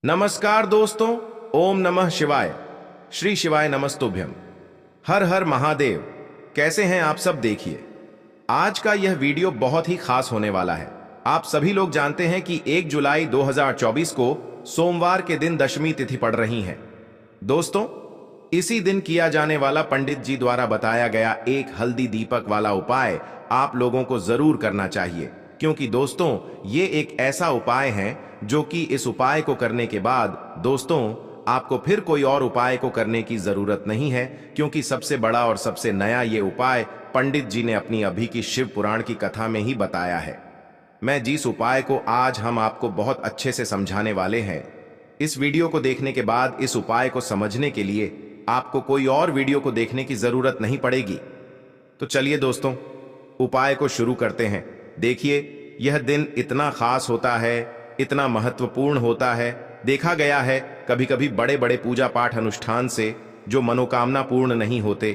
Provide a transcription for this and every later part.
नमस्कार दोस्तों। ओम नमः शिवाय। श्री शिवाय नमस्तुभ्यम। हर हर महादेव। कैसे हैं आप सब? देखिए, आज का यह वीडियो बहुत ही खास होने वाला है। आप सभी लोग जानते हैं कि 1 जुलाई 2024 को सोमवार के दिन दशमी तिथि पड़ रही है। दोस्तों, इसी दिन किया जाने वाला पंडित जी द्वारा बताया गया एक हल्दी दीपक वाला उपाय आप लोगों को जरूर करना चाहिए, क्योंकि दोस्तों ये एक ऐसा उपाय है जो कि इस उपाय को करने के बाद दोस्तों आपको फिर कोई और उपाय को करने की जरूरत नहीं है, क्योंकि सबसे बड़ा और सबसे नया ये उपाय पंडित जी ने अपनी अभी की शिव पुराण की कथा में ही बताया है। मैं जिस उपाय को आज हम आपको बहुत अच्छे से समझाने वाले हैं, इस वीडियो को देखने के बाद इस उपाय को समझने के लिए आपको कोई और वीडियो को देखने की जरूरत नहीं पड़ेगी। तो चलिए दोस्तों, उपाय को शुरू करते हैं। देखिए, यह दिन इतना खास होता है, इतना महत्वपूर्ण होता है। देखा गया है कभी कभी बड़े बड़े पूजा पाठ अनुष्ठान से जो मनोकामना पूर्ण नहीं होते,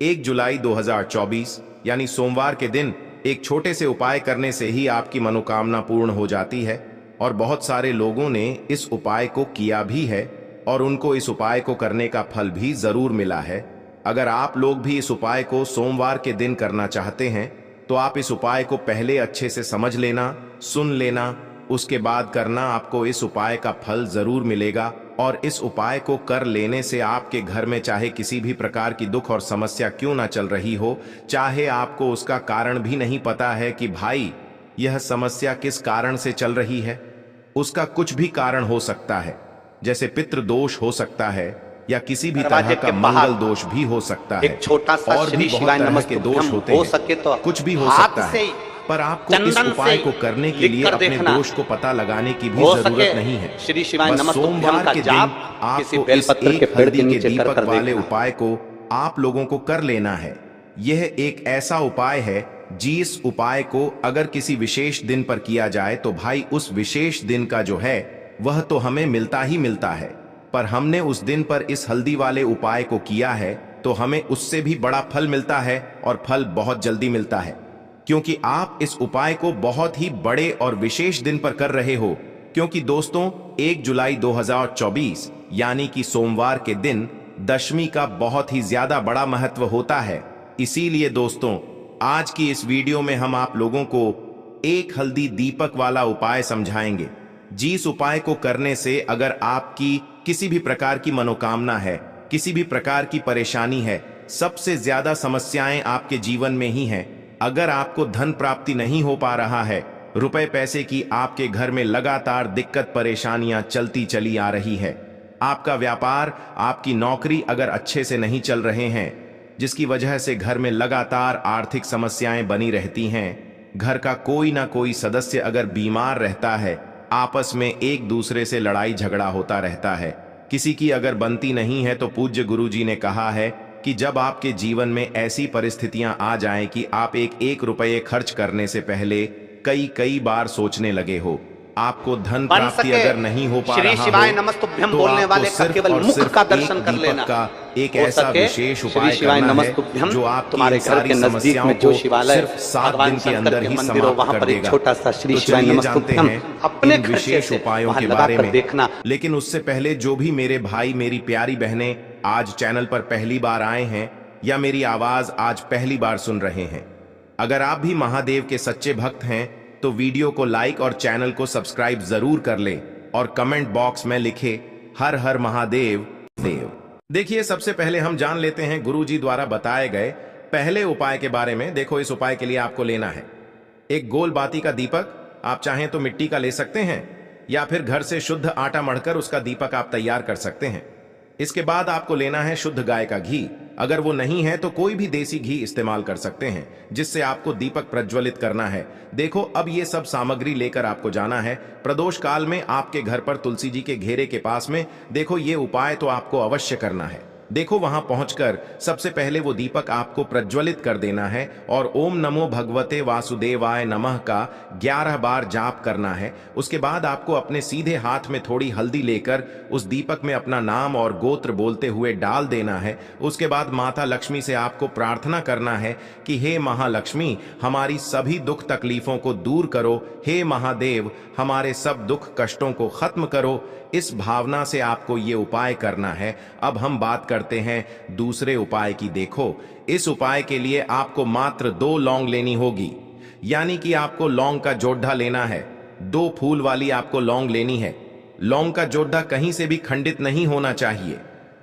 1 जुलाई 2024 यानी सोमवार के दिन एक छोटे से उपाय करने से ही आपकी मनोकामना पूर्ण हो जाती है। और बहुत सारे लोगों ने इस उपाय को किया भी है और उनको इस उपाय को करने का फल भी जरूर मिला है। अगर आप लोग भी इस उपाय को सोमवार के दिन करना चाहते हैं तो आप इस उपाय को पहले अच्छे से समझ लेना, सुन लेना, उसके बाद करना। आपको इस उपाय का फल जरूर मिलेगा और इस उपाय को कर लेने से आपके घर में चाहे किसी भी प्रकार की दुख और समस्या क्यों ना चल रही हो, चाहे आपको उसका कारण भी नहीं पता है कि भाई यह समस्या किस कारण से चल रही है, उसका कुछ भी कारण हो सकता है। जैसे पितृ दोष हो सकता है या किसी भी तरह का मंगल दोष भी हो सकता है, छोटा सा और भी बहुत तरह के दोष होते हैं, कुछ भी हो सकता है। पर आपको इस उपाय को करने के लिए अपने दोष को पता लगाने की भी जरूरत नहीं है। श्री शिवाय बस सोमवार के दिन आपको इस एक हल्दी के दीपक वाले उपाय को आप लोगों को कर लेना है। यह एक ऐसा उपाय है जिस उपाय को अगर किसी विशेष दिन पर किया जाए तो भाई उस विशेष दिन का जो है वह तो हमें मिलता ही मिलता है, पर हमने उस दिन पर इस हल्दी वाले उपाय को किया है तो हमें उससे भी बड़ा फल मिलता है, और फल बहुत जल्दी मिलता है, क्योंकि आप इस उपाय को बहुत ही बड़े और विशेष दिन पर कर रहे हो। क्योंकि दोस्तों 1 जुलाई 2024 यानी कि सोमवार के दिन दशमी का बहुत ही ज्यादा बड़ा महत्व होता है। इसीलिए दोस्तों आज की इस वीडियो में हम आप लोगों को एक हल्दी दीपक वाला उपाय समझाएंगे, जिस उपाय को करने से अगर आपकी किसी भी प्रकार की मनोकामना है, किसी भी प्रकार की परेशानी है, सबसे ज्यादा समस्याएं आपके जीवन में ही हैं। अगर आपको धन प्राप्ति नहीं हो पा रहा है, रुपए पैसे की आपके घर में लगातार दिक्कत परेशानियां चलती चली आ रही है, आपका व्यापार, आपकी नौकरी अगर अच्छे से नहीं चल रहे हैं, जिसकी वजह से घर में लगातार आर्थिक समस्याएं बनी रहती हैं, घर का कोई ना कोई सदस्य अगर बीमार रहता है, आपस में एक दूसरे से लड़ाई झगड़ा होता रहता है, किसी की अगर बनती नहीं है, तो पूज्य गुरुजी ने कहा है कि जब आपके जीवन में ऐसी परिस्थितियां आ जाएं कि आप एक रुपये खर्च करने से पहले कई बार सोचने लगे हो, आपको धन प्राप्ति अगर नहीं हो पा रहा हो, तो बोलने वाले का केवल मुख का दर्शन कर लेना का एक ऐसा विशेष उपाय करना है जो आपकी सारी समस्याओं को सिर्फ 7 दिन के अंदर ही समाप्त कर देगा। छोटा सा श्री शिवाय नमस्तुभ्यम अपने विशेष उपायों के बारे में देखना। लेकिन उससे पहले जो भी मेरे भाई मेरी प्यारी बहनें आज चैनल पर पहली बार आए हैं या मेरी आवाज आज पहली बार सुन रहे हैं, अगर आप भी महादेव के सच्चे भक्त हैं तो वीडियो को लाइक और चैनल को सब्सक्राइब जरूर कर लें और कमेंट बॉक्स में लिखे हर हर महादेव देव। देखिए, सबसे पहले हम जान लेते हैं गुरुजी द्वारा बताए गए पहले उपाय के बारे में। देखो, इस उपाय के लिए आपको लेना है एक गोल बाती का दीपक। आप चाहें तो मिट्टी का ले सकते हैं या फिर घर से शुद्ध आटा मढ़कर उसका दीपक आप तैयार कर सकते हैं। इसके बाद आपको लेना है शुद्ध गाय का घी। अगर वो नहीं है तो कोई भी देसी घी इस्तेमाल कर सकते हैं, जिससे आपको दीपक प्रज्वलित करना है। देखो, अब ये सब सामग्री लेकर आपको जाना है प्रदोष काल में आपके घर पर तुलसी जी के घेरे के पास में। देखो, ये उपाय तो आपको अवश्य करना है। देखो, वहां पहुंचकर सबसे पहले वो दीपक आपको प्रज्वलित कर देना है और ओम नमो भगवते वासुदेवाय नमः का 11 बार जाप करना है। उसके बाद आपको अपने सीधे हाथ में थोड़ी हल्दी लेकर उस दीपक में अपना नाम और गोत्र बोलते हुए डाल देना है। उसके बाद माता लक्ष्मी से आपको प्रार्थना करना है कि हे महालक्ष्मी, हमारी सभी दुख तकलीफों को दूर करो। हे महादेव, हमारे सब दुख कष्टों को खत्म करो। इस भावना से आपको ये उपाय करना है। अब हम बात करते हैं दूसरे उपाय की। देखो, इस उपाय के लिए आपको मात्र 2 लौंग लेनी होगी, यानी कि आपको लौंग का जोड़ा लेना है। 2 फूल वाली आपको लौंग लेनी है। लौंग का जोड़ा कहीं से भी खंडित नहीं होना चाहिए,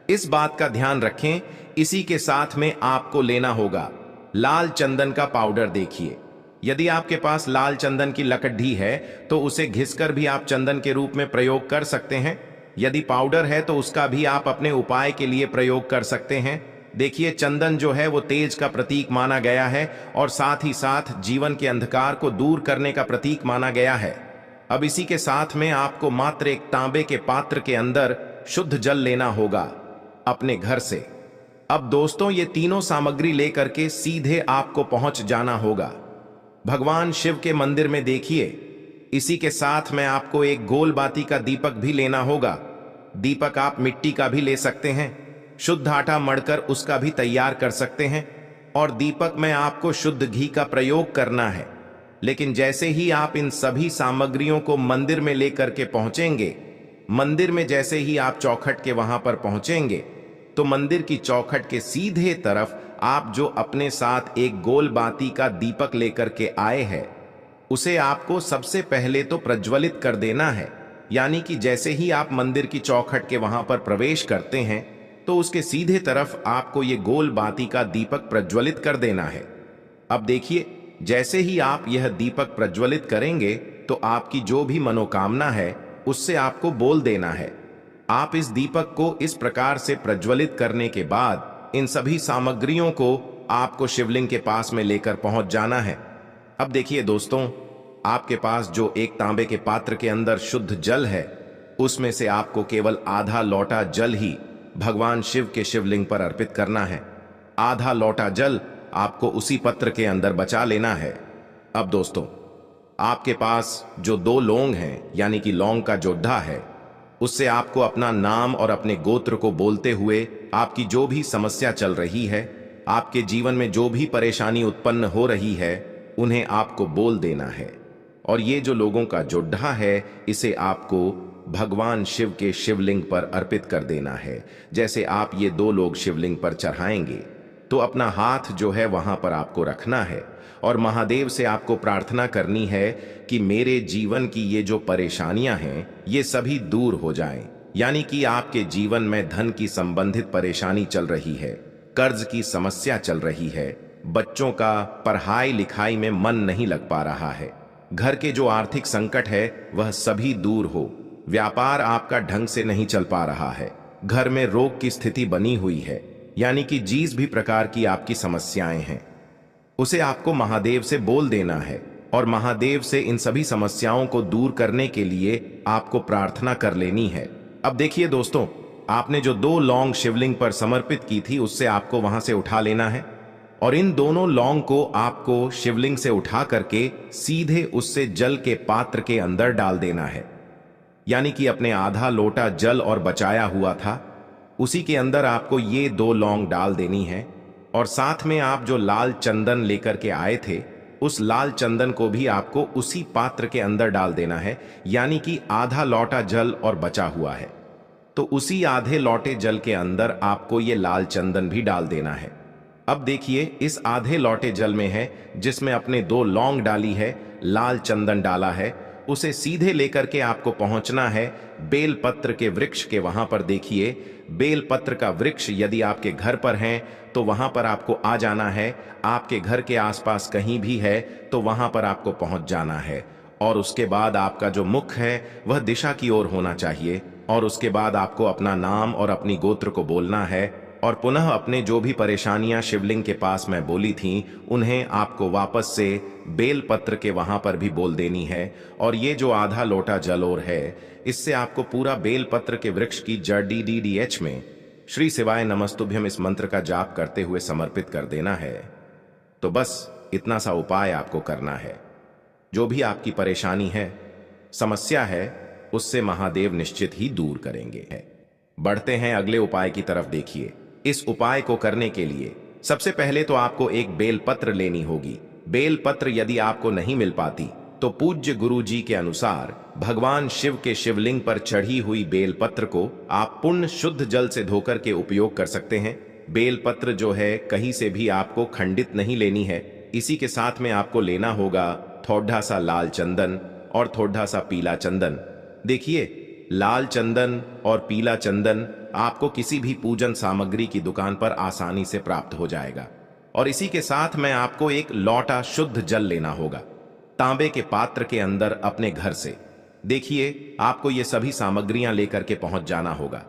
इस बात का ध्यान रखें। इसी के साथ में आपको लेना होगा लाल चंदन का पाउडर। देखिए, यदि आपके पास लाल चंदन की लकड़ी है तो उसे घिसकर भी आप चंदन के रूप में प्रयोग कर सकते हैं। यदि पाउडर है तो उसका भी आप अपने उपाय के लिए प्रयोग कर सकते हैं। देखिए, चंदन जो है वो तेज का प्रतीक माना गया है और साथ ही साथ जीवन के अंधकार को दूर करने का प्रतीक माना गया है। अब इसी के साथ में आपको मात्र एक तांबे के पात्र के अंदर शुद्ध जल लेना होगा अपने घर से। अब दोस्तों, ये तीनों सामग्री लेकर के सीधे आपको पहुंच जाना होगा भगवान शिव के मंदिर में। देखिए, इसी के साथ में आपको एक गोल बाती का दीपक भी लेना होगा। दीपक आप मिट्टी का भी ले सकते हैं, शुद्ध आटा मढ़कर उसका भी तैयार कर सकते हैं। और दीपक में आपको शुद्ध घी का प्रयोग करना है। लेकिन जैसे ही आप इन सभी सामग्रियों को मंदिर में लेकर के पहुंचेंगे, मंदिर में जैसे ही आप चौखट के वहां पर पहुंचेंगे, तो मंदिर की चौखट के सीधे तरफ आप जो अपने साथ एक गोल बाती का दीपक लेकर के आए हैं, उसे आपको सबसे पहले तो प्रज्वलित कर देना है। यानी कि जैसे ही आप मंदिर की चौखट के वहां पर प्रवेश करते हैं तो उसके सीधे तरफ आपको ये गोल बाती का दीपक प्रज्वलित कर देना है। अब देखिए, जैसे ही आप यह दीपक प्रज्वलित करेंगे तो आपकी जो भी मनोकामना है उससे आपको बोल देना है। आप इस दीपक को इस प्रकार से प्रज्वलित करने के बाद इन सभी सामग्रियों को आपको शिवलिंग के पास में लेकर पहुंच जाना है। अब देखिए दोस्तों, आपके पास जो एक तांबे के पात्र के अंदर शुद्ध जल है, उसमें से आपको केवल आधा लोटा जल ही भगवान शिव के शिवलिंग पर अर्पित करना है। आधा लोटा जल आपको उसी पत्र के अंदर बचा लेना है। अब दोस्तों, आपके पास जो 2 लौंग हैं, यानी कि लौंग का जोड़ा है, उससे आपको अपना नाम और अपने गोत्र को बोलते हुए आपकी जो भी समस्या चल रही है, आपके जीवन में जो भी परेशानी उत्पन्न हो रही है, उन्हें आपको बोल देना है। और ये जो लोगों का जोड़ा है, इसे आपको भगवान शिव के शिवलिंग पर अर्पित कर देना है। जैसे आप ये 2 लोग शिवलिंग पर चढ़ाएंगे तो अपना हाथ जो है वहां पर आपको रखना है और महादेव से आपको प्रार्थना करनी है कि मेरे जीवन की ये जो परेशानियां हैं, ये सभी दूर हो जाएं। यानी कि आपके जीवन में धन की संबंधित परेशानी चल रही है, कर्ज की समस्या चल रही है, बच्चों का पढ़ाई लिखाई में मन नहीं लग पा रहा है, घर के जो आर्थिक संकट है वह सभी दूर हो, व्यापार आपका ढंग से नहीं चल पा रहा है, घर में रोग की स्थिति बनी हुई है, यानी कि जिस भी प्रकार की आपकी समस्याएं हैं, उसे आपको महादेव से बोल देना है और महादेव से इन सभी समस्याओं को दूर करने के लिए आपको प्रार्थना कर लेनी है। अब देखिए दोस्तों, आपने जो 2 लौंग शिवलिंग पर समर्पित की थी, उससे आपको वहां से उठा लेना है और इन दोनों लौंग को आपको शिवलिंग से उठा करके सीधे उससे जल के पात्र के अंदर डाल देना है। यानी कि अपने आधा लोटा जल और बचाया हुआ था, उसी के अंदर आपको ये 2 लौंग डाल देनी है। और साथ में आप जो लाल चंदन लेकर के आए थे, उस लाल चंदन को भी आपको उसी पात्र के अंदर डाल देना है। यानी कि आधा लोटा जल और बचा हुआ है, तो उसी आधे लोटे जल के अंदर आपको ये लाल चंदन भी डाल देना है। अब देखिए, इस आधे लोटे जल में है जिसमें अपने 2 लौंग डाली है, लाल चंदन डाला है, उसे सीधे लेकर के आपको पहुंचना है बेलपत्र के वृक्ष के वहां पर। देखिए, बेलपत्र का वृक्ष यदि आपके घर पर है तो वहां पर आपको आ जाना है। आपके घर के आसपास कहीं भी है तो वहां पर आपको पहुंच जाना है और उसके बाद आपका जो मुख है वह दिशा की ओर होना चाहिए और उसके बाद आपको अपना नाम और अपनी गोत्र को बोलना है और पुनः अपने जो भी परेशानियां शिवलिंग के पास मैं बोली थी, उन्हें आपको वापस से बेलपत्र के वहां पर भी बोल देनी है। और ये जो आधा लोटा जल और है, इससे आपको पूरा बेलपत्र के वृक्ष की जड़ DDDH में श्री शिवाय नमस्तुभ्यम इस मंत्र का जाप करते हुए समर्पित कर देना है। तो बस इतना सा उपाय आपको करना है। जो भी आपकी परेशानी है, समस्या है, उससे महादेव निश्चित ही दूर करेंगे। बढ़ते हैं अगले उपाय की तरफ। देखिए, इस उपाय को करने के लिए सबसे पहले तो आपको एक बेलपत्र लेनी होगी। बेलपत्र यदि आपको नहीं मिल पाती तो पूज्य गुरु जी के अनुसार भगवान शिव के शिवलिंग पर चढ़ी हुई बेलपत्र को आप पुण्य शुद्ध जल से धोकर के उपयोग कर सकते हैं। बेलपत्र जो है कहीं से भी आपको खंडित नहीं लेनी है। इसी के साथ में आपको लेना होगा थोड़ा सा लाल चंदन और थोड़ा सा पीला चंदन। देखिए, लाल चंदन और पीला चंदन आपको किसी भी पूजन सामग्री की दुकान पर आसानी से प्राप्त हो जाएगा। और इसी के साथ में आपको एक लौटा शुद्ध जल लेना होगा तांबे के पात्र के अंदर अपने घर से। देखिए, आपको ये सभी सामग्रियां लेकर के पहुंच जाना होगा।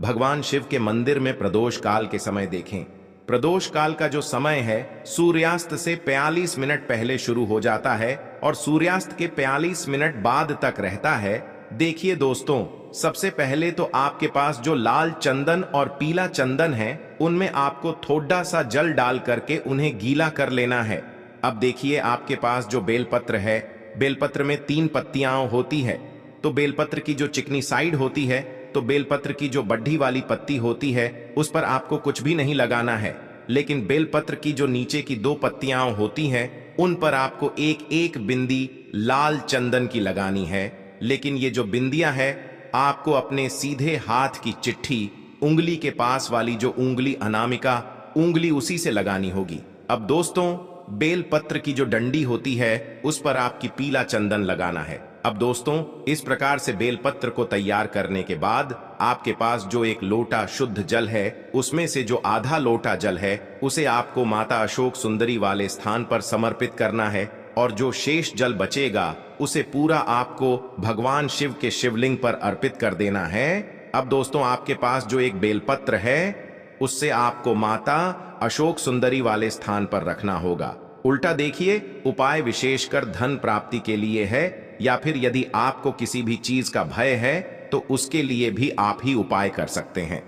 भगवान शिव के मंदिर में प्रदोष काल के समय देखें। प्रदोष काल का जो समय है सूर्यास्त से 45 मिनट पहले शुरू हो जाता है और सूर्यास्त के 45 मिनट बाद तक रहता है। देखिए दोस्तों, सबसे पहले तो आपके पास जो लाल चंदन और पीला चंदन है उनमें आपको थोड़ा सा जल डाल करके उन्हें गीला कर लेना है। अब देखिए, आपके पास जो बेलपत्र है, बेलपत्र में 3 पत्तियां होती है। तो बेलपत्र की जो चिकनी साइड होती है, तो बेलपत्र की जो बड्ढी वाली पत्ती होती है उस पर आपको कुछ भी नहीं लगाना है। लेकिन बेलपत्र की जो नीचे की 2 पत्तियां होती हैं उन पर आपको एक एक बिंदी लाल चंदन की लगानी है। लेकिन ये जो बिंदियां है आपको अपने सीधे हाथ की चिट्ठी उंगली के पास वाली जो उंगली अनामिका उंगली उसी से लगानी होगी। अब दोस्तों, बेलपत्र की जो डंडी होती है उस पर आपकी पीला चंदन लगाना है। अब दोस्तों, इस प्रकार से बेलपत्र को तैयार करने के बाद आपके पास जो एक लोटा शुद्ध जल है उसमें से जो आधा लोटा जल है उसे आपको माता अशोक सुंदरी वाले स्थान पर समर्पित करना है और जो शेष जल बचेगा उसे पूरा आपको भगवान शिव के शिवलिंग पर अर्पित कर देना है। अब दोस्तों, आपके पास जो एक बेलपत्र है उससे आपको माता अशोक सुंदरी वाले स्थान पर रखना होगा। उल्टा देखिए, उपाय विशेषकर धन प्राप्ति के लिए है या फिर यदि आपको किसी भी चीज का भय है तो उसके लिए भी आप ही उपाय कर सकते हैं।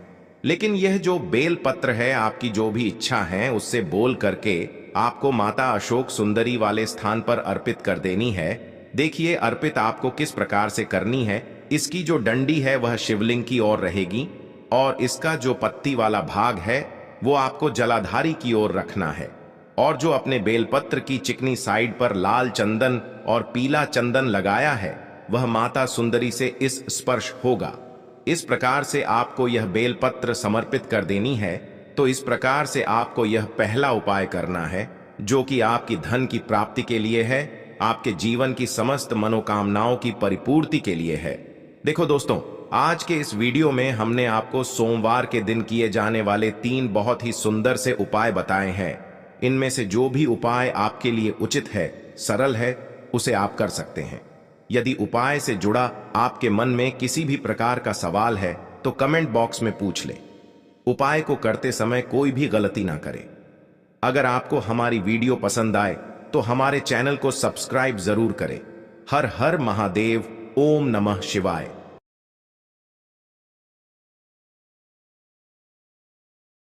लेकिन यह जो बेलपत्र है आपकी जो भी इच्छा है उससे बोल करके आपको माता अशोक सुंदरी वाले स्थान पर अर्पित कर देनी है। देखिए, अर्पित आपको किस प्रकार से करनी है। इसकी जो डंडी है वह शिवलिंग की ओर रहेगी और इसका जो पत्ती वाला भाग है वो आपको जलाधारी की ओर रखना है और जो अपने बेलपत्र की चिकनी साइड पर लाल चंदन और पीला चंदन लगाया है वह माता सुंदरी से इस स्पर्श होगा। इस प्रकार से आपको यह बेलपत्र समर्पित कर देनी है। तो इस प्रकार से आपको यह पहला उपाय करना है जो कि आपकी धन की प्राप्ति के लिए है, आपके जीवन की समस्त मनोकामनाओं की परिपूर्ति के लिए है। देखो दोस्तों, आज के इस वीडियो में हमने आपको सोमवार के दिन किए जाने वाले 3 बहुत ही सुंदर से उपाय बताए हैं। इनमें से जो भी उपाय आपके लिए उचित है, सरल है, उसे आप कर सकते हैं। यदि उपाय से जुड़ा आपके मन में किसी भी प्रकार का सवाल है तो कमेंट बॉक्स में पूछ लें। उपाय को करते समय कोई भी गलती ना करें। अगर आपको हमारी वीडियो पसंद आए तो हमारे चैनल को सब्सक्राइब जरूर करें। हर हर महादेव। ओम नमः शिवाय।